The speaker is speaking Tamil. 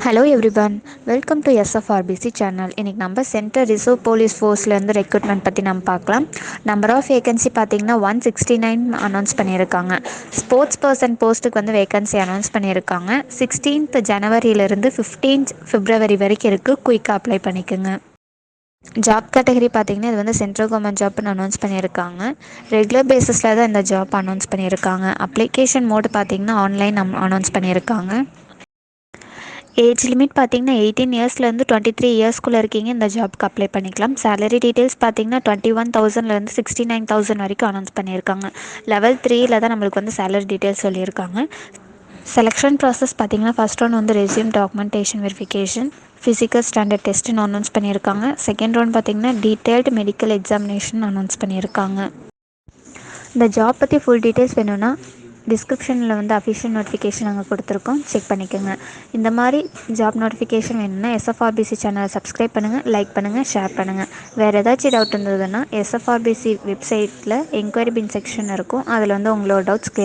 Hello everyone, welcome to SFRPC channel. இன்றைக்கி நம்ம சென்ட்ரல் ரிசர்வ் போலீஸ் ஃபோர்ஸ்லேருந்து ரெக்ரூட்மெண்ட் பற்றி நம்ம பார்க்கலாம். நம்பர் ஆஃப் வேகன்சி பார்த்திங்கன்னா 169 அனௌன்ஸ் பண்ணியிருக்காங்க. ஸ்போர்ட்ஸ் பர்சன் போஸ்ட்டுக்கு வந்து வேகன்சி அனௌன்ஸ் பண்ணியிருக்காங்க. 16th ஜனவரியிலேருந்து 15th பிப்ரவரி வரைக்கும் இருக்குது. குயிக்காக அப்ளை பண்ணிக்கோங்க. ஜாப் கேட்டகரி பார்த்திங்கன்னா இது வந்து சென்ட்ரல் கவர்மெண்ட் ஜாப்னு அனௌன்ஸ் பண்ணியிருக்காங்க. ரெகுலர் பேசிஸில் தான் இந்த ஜாப் அனௌன்ஸ் பண்ணியிருக்காங்க. அப்ளிகேஷன் மோடு பார்த்திங்கன்னா ஆன்லைன் அனௌன்ஸ் பண்ணியிருக்காங்க. ஏஜ் லிமிட் பார்த்திங்கன்னா 18 இயர்ஸ்லேருந்து 23 இயர்ஸ்க்குள்ளே இருக்கீங்க இந்த ஜாப்க்கு அப்ளை பண்ணிக்கலாம். சேலரி டீட்டெயில்ஸ் பார்த்திங்கன்னா 21,000லேருந்து 69,000 வரைக்கும் அனௌன்ஸ் பண்ணியிருக்காங்க. லெவல் 3ல் தான் நம்மளுக்கு வந்து சேலரி டீட்டெயில்ஸ் சொல்லியிருக்காங்க. செலெக்ஷன் ப்ராசஸ் பார்த்திங்கன்னா ஃபஸ்ட் ரவுண்ட் வந்து resume documentation verification, physical standard டெஸ்ட்டுன்னு அனௌன்ஸ் பண்ணியிருக்காங்க. செகண்ட் ரவுண்ட் பார்த்திங்கன்னா டீட்டெயில்டு மெடிக்கல் எக்ஸாமினேஷன் அனௌன்ஸ் பண்ணியிருக்காங்க. இந்த ஜாப் பற்றி ஃபுல் டீட்டெயில்ஸ் வேணும்னா டிஸ்கிரிப்ஷனில் வந்து அஃபிஷியல் நோட்டிஃபிகேஷன் நாங்கள் கொடுத்துருக்கோம், செக் பண்ணிக்கோங்க. இந்த மாதிரி ஜாப் நோட்டிஃபிகேஷன் வேணும்னா எஸ்எஃப்ஆர்பிசி சேனலை சப்ஸ்கிரைப் பண்ணுங்கள், லைக் பண்ணுங்கள், ஷேர் பண்ணுங்கள். வேறு ஏதாச்சும் டவுட் இருந்ததுன்னா எஸ்எஃப்ஆர்பிசி வெப்சைட்டில் என்கொயரி பின் செக்ஷன் இருக்கும், அதில் வந்து உங்களோட டவுட்ஸ் கிளியர்